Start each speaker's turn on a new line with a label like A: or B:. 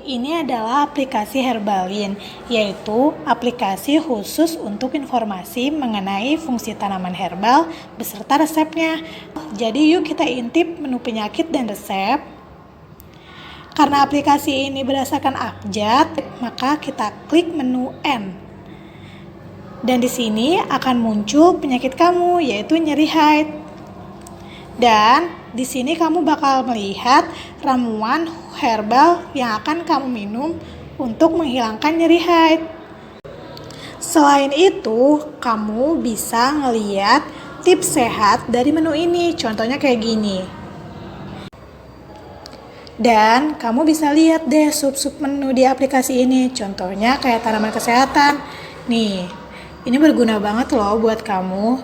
A: Ini adalah aplikasi Herbalin, yaitu aplikasi khusus untuk informasi mengenai fungsi tanaman herbal beserta resepnya. Jadi yuk kita intip menu penyakit dan resep. Karena aplikasi ini berdasarkan abjad, maka kita klik menu N. Dan di sini akan muncul penyakit kamu, yaitu nyeri haid. Dan di sini kamu bakal melihat ramuan herbal yang akan kamu minum untuk menghilangkan nyeri haid. Selain itu, kamu bisa ngeliat tips sehat dari menu ini, contohnya kayak gini. Dan kamu bisa lihat deh sub-sub menu di aplikasi ini, contohnya kayak tanaman kesehatan. Nih, ini berguna banget loh buat kamu.